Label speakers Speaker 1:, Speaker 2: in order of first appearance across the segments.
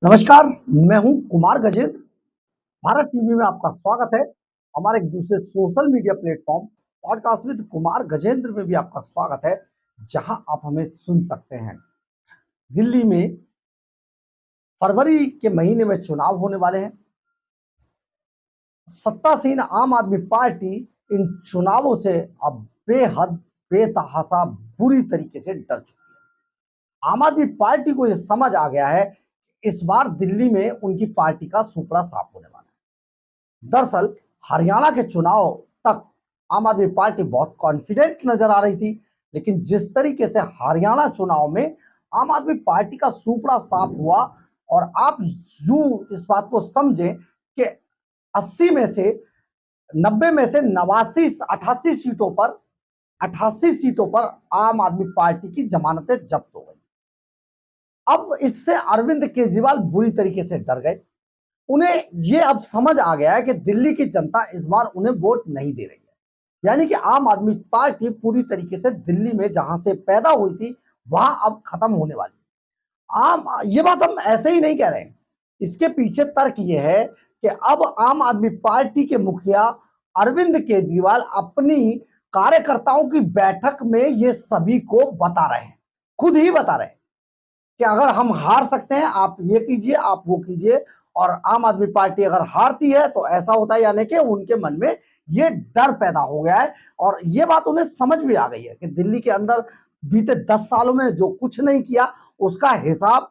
Speaker 1: नमस्कार, मैं हूं कुमार गजेंद्र। भारत टीवी में आपका स्वागत है। हमारे एक दूसरे social media platform podcast with Kumar Gajendra में भी आपका स्वागत है, जहां आप हमें सुन सकते हैं। दिल्ली में फरवरी के महीने में चुनाव होने वाले हैं। सत्तासीन आम आदमी पार्टी इन चुनावों से अब बेहद बेतहाशा बुरी तरीके से डर चुकी है। आम आदमी पार्टी को यह समझ आ गया है, इस बार दिल्ली में उनकी पार्टी का सुपड़ा साफ होने वाला है। दरअसल हरियाणा के चुनाव तक आम आदमी पार्टी बहुत कॉन्फिडेंट नजर आ रही थी, लेकिन जिस तरीके से हरियाणा चुनाव में आम आदमी पार्टी का सुपड़ा साफ हुआ, और आप यूं इस बात को समझें कि 80 में से 90 में से 89 88 सीटों पर आम आदमी पार्टी की जमानतें जब्त हो गई। अब इससे अरविंद केजरीवाल बुरी तरीके से डर गए। उन्हें यह अब समझ आ गया है कि दिल्ली की जनता इस बार उन्हें वोट नहीं दे रही है। यानी कि आम आदमी पार्टी पूरी तरीके से दिल्ली में जहां से पैदा हुई थी वहां अब खत्म होने वाली है। ये बात हम ऐसे ही नहीं कह रहे हैं। इसके पीछे तर्क यह है कि अब आम आदमी पार्टी के मुखिया अरविंद केजरीवाल अपनी कार्यकर्ताओं की बैठक में ये सभी को बता रहे हैं, खुद ही बता रहे हैं कि अगर हम हार सकते हैं, आप ये कीजिए, आप वो कीजिए। और आम आदमी पार्टी अगर हारती है तो ऐसा होता है, यानी कि उनके मन में ये डर पैदा हो गया है। और ये बात उन्हें समझ भी आ गई है कि दिल्ली के अंदर बीते 10 सालों में जो कुछ नहीं किया उसका हिसाब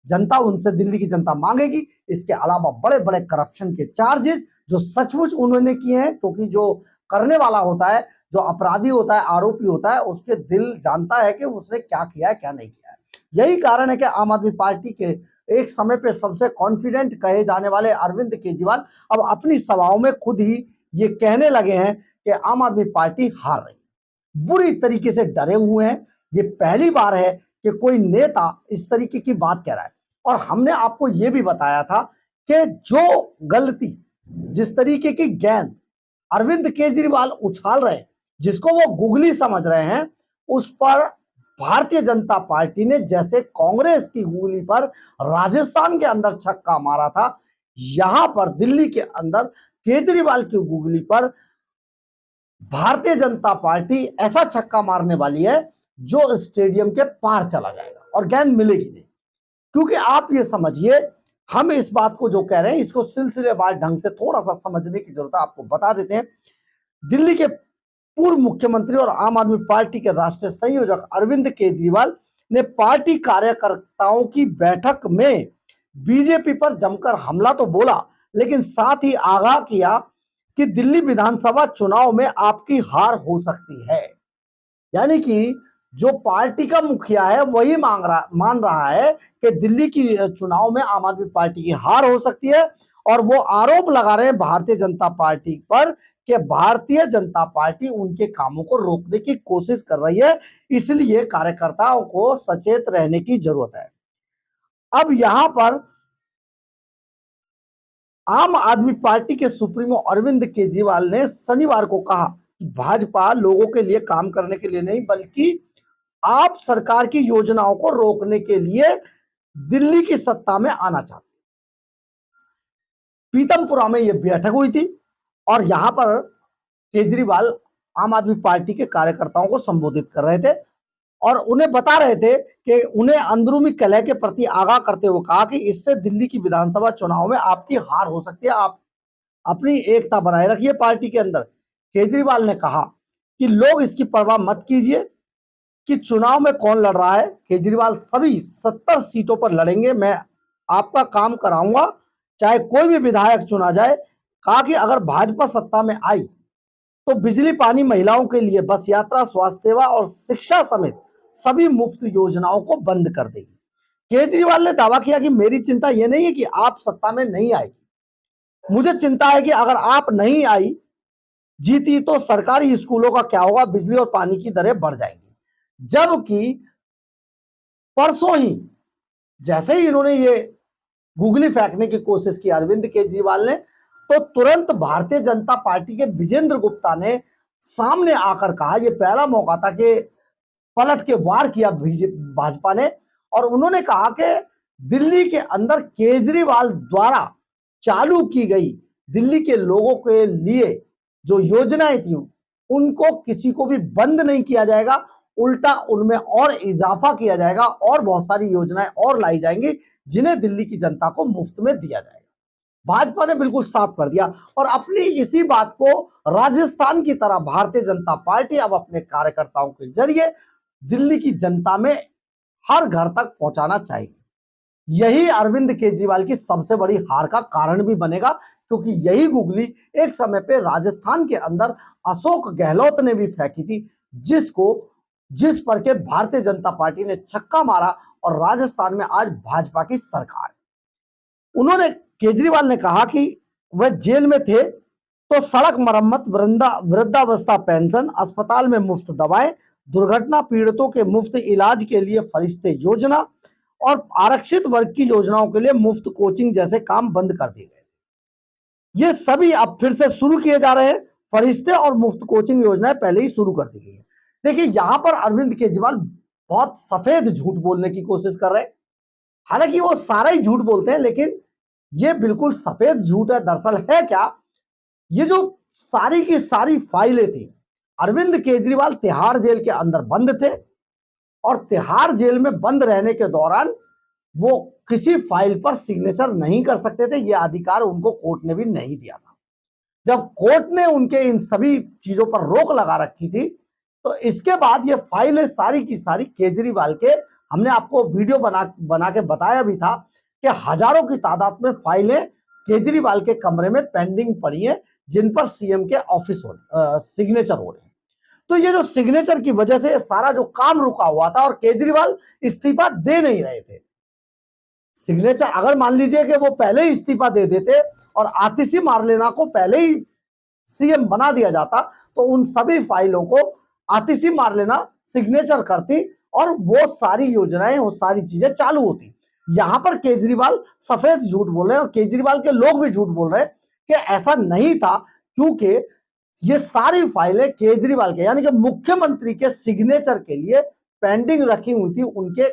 Speaker 1: जनता उनसे, दिल्ली की जनता मांगेगी। इसके अलावा बड़े बड़े करप्शन के चार्जेस जो सचमुच उन्होंने किए हैं, क्योंकि जो करने वाला होता है, जो अपराधी होता है, आरोपी होता है, उसके दिल जानता है कि उसने क्या किया है क्या नहीं किया है। यही कारण है कि आम आदमी पार्टी के एक समय पे सबसे कॉन्फिडेंट कहे जाने वाले अरविंद केजरीवाल अब अपनी सभाओं में खुद ही ये कहने लगे हैं कि आम आदमी पार्टी हार रही है, बुरी तरीके से डरे हुए हैं। ये पहली बार है कि कोई नेता इस तरीके की बात कह रहा है। और हमने आपको ये भी बताया था कि जो गलती, जिस तरीके की गेंद अरविंद केजरीवाल उछाल रहे हैं, जिसको वो गुगली समझ रहे हैं, उस पर भारतीय जनता पार्टी ने जैसे कांग्रेस की गुगली पर राजस्थान के अंदर छक्का मारा था, यहां पर दिल्ली के अंदर केजरीवाल की गुगली पर भारतीय जनता पार्टी ऐसा छक्का मारने वाली है जो स्टेडियम के पार चला जाएगा और गेंद मिलेगी नहीं। क्योंकि आप ये समझिए, हम इस बात को जो कह रहे हैं इसको सिलसिलेवार ढंग से थोड़ा सा समझने की जरूरत है। आपको बता देते हैं, दिल्ली के पूर्व मुख्यमंत्री और आम आदमी पार्टी के राष्ट्रीय संयोजक अरविंद केजरीवाल ने पार्टी कार्यकर्ताओं की बैठक में बीजेपी पर जमकर हमला तो बोला, लेकिन साथ ही आगाह किया कि दिल्ली विधानसभा चुनाव में आपकी हार हो सकती है। यानी कि जो पार्टी का मुखिया है वही मान रहा है कि दिल्ली की चुनाव में आम आदमी पार्टी की हार हो सकती है। और वो आरोप लगा रहे हैं भारतीय जनता पार्टी पर कि भारतीय जनता पार्टी उनके कामों को रोकने की कोशिश कर रही है, इसलिए कार्यकर्ताओं को सचेत रहने की जरूरत है। अब यहां पर आम आदमी पार्टी के सुप्रीमो अरविंद केजरीवाल ने शनिवार को कहा कि भाजपा लोगों के लिए काम करने के लिए नहीं, बल्कि आप सरकार की योजनाओं को रोकने के लिए दिल्ली की सत्ता में आना चाहती है। पीतमपुरा में यह बैठक हुई थी और यहां पर केजरीवाल आम आदमी पार्टी के कार्यकर्ताओं को संबोधित कर रहे थे और उन्हें बता रहे थे कि उन्हें अंदरूनी कलह के प्रति आगाह करते हुए कहा कि इससे दिल्ली की विधानसभा चुनाव में आपकी हार हो सकती है, आप अपनी एकता बनाए रखिए पार्टी के अंदर। केजरीवाल ने कहा कि लोग इसकी परवाह मत कीजिए कि चुनाव में कौन लड़ रहा है, केजरीवाल सभी 70 सीटों पर लड़ेंगे, मैं आपका काम कराऊंगा, चाहे कोई भी विधायक चुना जाए। कहा कि अगर भाजपा सत्ता में आई तो बिजली, पानी, महिलाओं के लिए बस यात्रा, स्वास्थ्य सेवा और शिक्षा समेत सभी मुफ्त योजनाओं को बंद कर देगी। केजरीवाल ने दावा किया कि मेरी चिंता यह नहीं है कि आप सत्ता में नहीं आए, मुझे चिंता है कि अगर आप नहीं आई, जीती, तो सरकारी स्कूलों का क्या होगा, बिजली और पानी की दरें बढ़ जाएंगी। जबकि परसों ही जैसे ही इन्होंने ये गुगली फेंकने की कोशिश की अरविंद केजरीवाल ने, तो तुरंत भारतीय जनता पार्टी के विजेंद्र गुप्ता ने सामने आकर कहा, यह पहला मौका था कि पलट के वार किया भाजपा ने, और उन्होंने कहा कि दिल्ली के अंदर केजरीवाल द्वारा चालू की गई दिल्ली के लोगों के लिए जो योजनाएं थी उनको किसी को भी बंद नहीं किया जाएगा, उल्टा उनमें और इजाफा किया जाएगा और बहुत सारी योजनाएं और लाई जाएंगी जिन्हें दिल्ली की जनता को मुफ्त में दिया जाएगा। भाजपा ने बिल्कुल साफ कर दिया और अपनी इसी बात को राजस्थान की तरह भारतीय जनता पार्टी अब अपने कार्यकर्ताओं के जरिए दिल्ली की जनता में हर घर तक पहुंचाना चाहेगी। यही अरविंद केजरीवाल की सबसे बड़ी हार का कारण भी बनेगा, क्योंकि यही गुगली एक समय पे राजस्थान के अंदर अशोक गहलोत ने भी फेंकी थी, जिस पर के भारतीय जनता पार्टी ने छक्का मारा और राजस्थान में आज भाजपा की सरकार है। केजरीवाल ने कहा कि वह जेल में थे तो सड़क मरम्मत, वृद्धावस्था पेंशन, अस्पताल में मुफ्त दवाएं, दुर्घटना पीड़ितों के मुफ्त इलाज के लिए फरिश्ते योजना और आरक्षित वर्ग की योजनाओं के लिए मुफ्त कोचिंग जैसे काम बंद कर दिए गए। ये सभी अब फिर से शुरू किए जा रहे हैं। फरिश्ते और मुफ्त कोचिंग योजनाएं पहले ही शुरू कर दी गई है। देखिए, यहां पर अरविंद केजरीवाल बहुत सफेद झूठ बोलने की कोशिश कर रहे हैं। हालांकि वो सारा ही झूठ बोलते हैं, लेकिन ये बिल्कुल सफेद झूठ है। दरअसल है क्या, ये जो सारी की सारी फाइलें थी, अरविंद केजरीवाल तिहाड़ जेल के अंदर बंद थे और तिहाड़ जेल में बंद रहने के दौरान वो किसी फाइल पर सिग्नेचर नहीं कर सकते थे। यह अधिकार उनको कोर्ट ने भी नहीं दिया था। जब कोर्ट ने उनके इन सभी चीजों पर रोक लगा रखी थी, तो इसके बाद ये फाइलें सारी की सारी केजरीवाल के, हमने आपको वीडियो बना के बताया भी था कि हजारों की तादाद में फाइलें केजरीवाल के कमरे में पेंडिंग पड़ी हैं, जिन पर सीएम के ऑफिस सिग्नेचर हो रहे हैं। तो ये जो सिग्नेचर की वजह से सारा जो काम रुका हुआ था और केजरीवाल इस्तीफा दे नहीं रहे थे। सिग्नेचर, अगर मान लीजिए कि वो पहले ही इस्तीफा दे देते और आतिशी मारलेना को पहले ही सीएम बना दिया जाता, तो उन सभी फाइलों को आतिशी मारलेना सिग्नेचर करती और वो सारी योजनाएं, वो सारी चीजें चालू होती। यहां पर केजरीवाल सफेद झूठ बोल रहे हैं और केजरीवाल के लोग भी झूठ बोल रहे हैं कि ऐसा नहीं था, क्योंकि ये सारी फाइलें केजरीवाल के, यानी कि मुख्यमंत्री के सिग्नेचर के लिए पेंडिंग रखी हुई थी उनके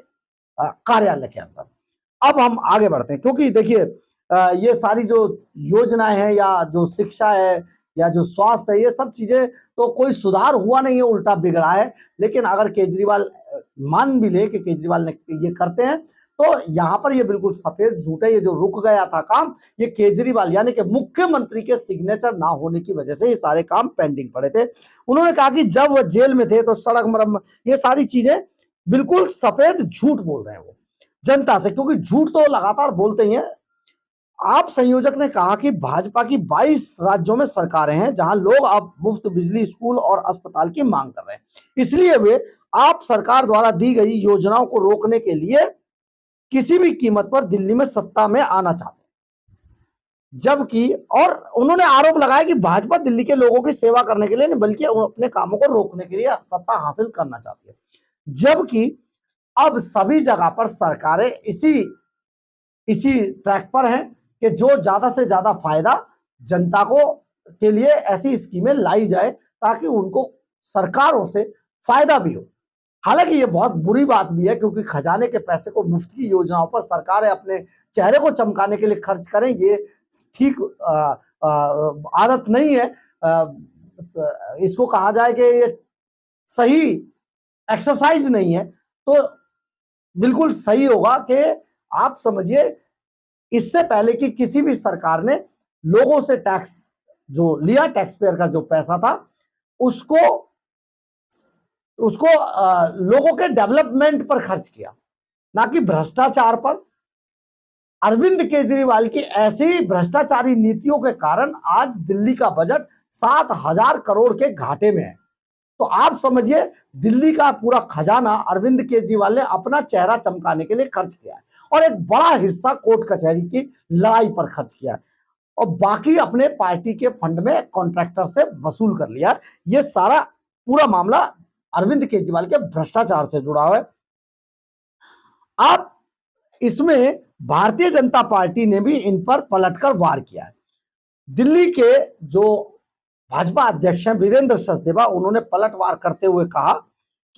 Speaker 1: कार्यालय के अंदर। अब हम आगे बढ़ते हैं, क्योंकि देखिए ये सारी जो योजनाएं हैं या जो शिक्षा है या जो स्वास्थ्य है, ये सब चीजें तो कोई सुधार हुआ नहीं है, उल्टा बिगड़ा है। लेकिन अगर केजरीवाल मान भी ले कि केजरीवाल ने ये करते हैं, तो यहां पर ये बिल्कुल सफेद झूठ है। ये जो रुक गया था काम, ये केजरीवाल यानी कि मुख्यमंत्री के सिग्नेचर ना होने की वजह से ये सारे काम पेंडिंग पड़े थे। उन्होंने कहा कि जब वो जेल में थे तो सड़क मरम्मत, ये सारी चीजें बिल्कुल सफेद झूठ बोल रहे हैं वो जनता से, क्योंकि झूठ तो लगातार बोलते ही हैं। आप संयोजक ने कहा कि भाजपा की 22 राज्यों में सरकारें हैं जहां लोग अब मुफ्त बिजली, स्कूल और अस्पताल की मांग कर रहे हैं, इसलिए वे आप सरकार द्वारा दी गई योजनाओं को रोकने के लिए किसी भी कीमत पर दिल्ली में सत्ता में आना चाहते हैं। जबकि, और उन्होंने आरोप लगाया कि भाजपा दिल्ली के लोगों की सेवा करने के लिए नहीं, बल्कि अपने कामों को रोकने के लिए सत्ता हासिल करना चाहती है। जबकि अब सभी जगह पर सरकारें इसी ट्रैक पर हैं कि जो ज्यादा से ज्यादा फायदा जनता को के लिए ऐसी स्कीमें लाई जाए ताकि उनको सरकारों से फायदा भी हो। हालांकि ये बहुत बुरी बात भी है, क्योंकि खजाने के पैसे को मुफ्त की योजनाओं पर सरकारें अपने चेहरे को चमकाने के लिए खर्च करें, ये ठीक आदत नहीं है। इसको कहा जाए कि ये सही एक्सरसाइज नहीं है। तो बिल्कुल सही होगा कि आप समझिए, इससे पहले कि किसी भी सरकार ने लोगों से टैक्स जो लिया, टैक्स पेयर का जो पैसा था, उसको लोगों के डेवलपमेंट पर खर्च किया, ना कि भ्रष्टाचार पर। अरविंद केजरीवाल की ऐसी भ्रष्टाचारी नीतियों के कारण आज दिल्ली का बजट 7,000 करोड़ के घाटे में है। तो आप समझिए, दिल्ली का पूरा खजाना अरविंद केजरीवाल ने अपना चेहरा चमकाने के लिए खर्च किया है और एक बड़ा हिस्सा कोर्ट कचहरी की लड़ाई पर खर्च किया है और बाकी अपने पार्टी के फंड में कॉन्ट्रैक्टर से वसूल कर लिया। ये सारा पूरा मामला अरविंद केजरीवाल के भ्रष्टाचार से जुड़ा हुआ है। अब इसमें भारतीय जनता पार्टी ने भी इन पर पलटकर वार किया है। दिल्ली के जो भाजपा अध्यक्ष हैं वीरेंद्र सचदेवा, उन्होंने पलटवार करते हुए कहा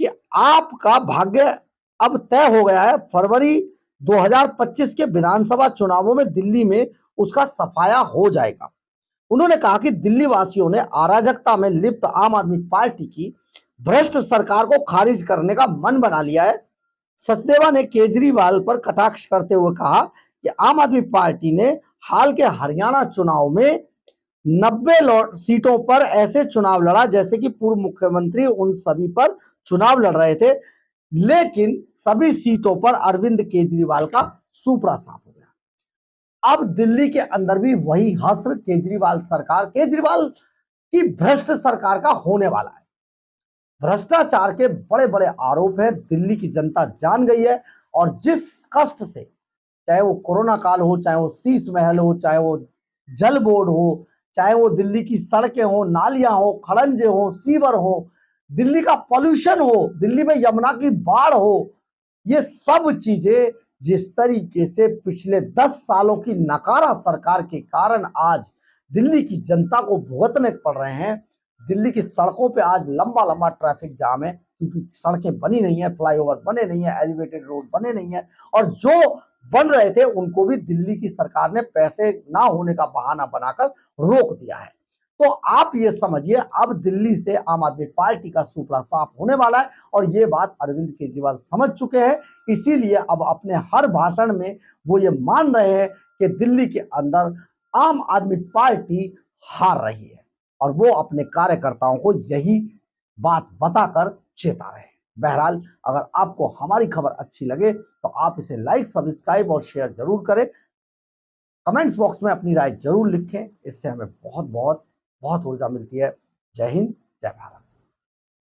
Speaker 1: कि आपका भाग्य अब तय हो गया है। फरवरी 2025 के विधानसभा चुनावों में दिल्ली में उसका सफाया हो जाएगा। उन्होंने कहा कि दिल्ली वासियों ने अराजकता में लिप्त आम आदमी पार्टी की भ्रष्ट सरकार को खारिज करने का मन बना लिया है। सचदेवा ने केजरीवाल पर कटाक्ष करते हुए कहा कि आम आदमी पार्टी ने हाल के हरियाणा चुनाव में 90 सीटों पर ऐसे चुनाव लड़ा जैसे कि पूर्व मुख्यमंत्री उन सभी पर चुनाव लड़ रहे थे, लेकिन सभी सीटों पर अरविंद केजरीवाल का सुपड़ा साफ हो गया। अब दिल्ली के अंदर भी वही हश्र केजरीवाल की भ्रष्ट सरकार का होने वाला है। भ्रष्टाचार के बड़े बड़े आरोप है, दिल्ली की जनता जान गई है। और जिस कष्ट से, चाहे वो कोरोना काल हो, चाहे वो शीश महल हो, चाहे वो जल बोर्ड हो, चाहे वो दिल्ली की सड़कें हो, नालियां हो, खड़ंजे हो, सीवर हो, दिल्ली का पॉल्यूशन हो, दिल्ली में यमुना की बाढ़ हो, ये सब चीजें जिस तरीके से पिछले 10 सालों की नकारा सरकार के कारण आज दिल्ली की जनता को भुगतने पड़ रहे हैं। दिल्ली की सड़कों पे आज लंबा लंबा ट्रैफिक जाम है, क्योंकि सड़कें बनी नहीं है, फ्लाईओवर बने नहीं है, एलिवेटेड रोड बने नहीं है, और जो बन रहे थे उनको भी दिल्ली की सरकार ने पैसे ना होने का बहाना बनाकर रोक दिया है। तो आप ये समझिए, अब दिल्ली से आम आदमी पार्टी का सुपड़ा साफ होने वाला है, और ये बात अरविंद केजरीवाल समझ चुके हैं। इसीलिए अब अपने हर भाषण में वो ये मान रहे हैं कि दिल्ली के अंदर आम आदमी पार्टी हार रही है, और वो अपने कार्यकर्ताओं को यही बात बताकर चेता रहे हैं। बहरहाल, अगर आपको हमारी खबर अच्छी लगे तो आप इसे लाइक, सब्सक्राइब और शेयर जरूर करें। कमेंट्स बॉक्स में अपनी राय जरूर लिखें, इससे हमें बहुत बहुत बहुत ऊर्जा मिलती है। जय हिंद, जय भारत।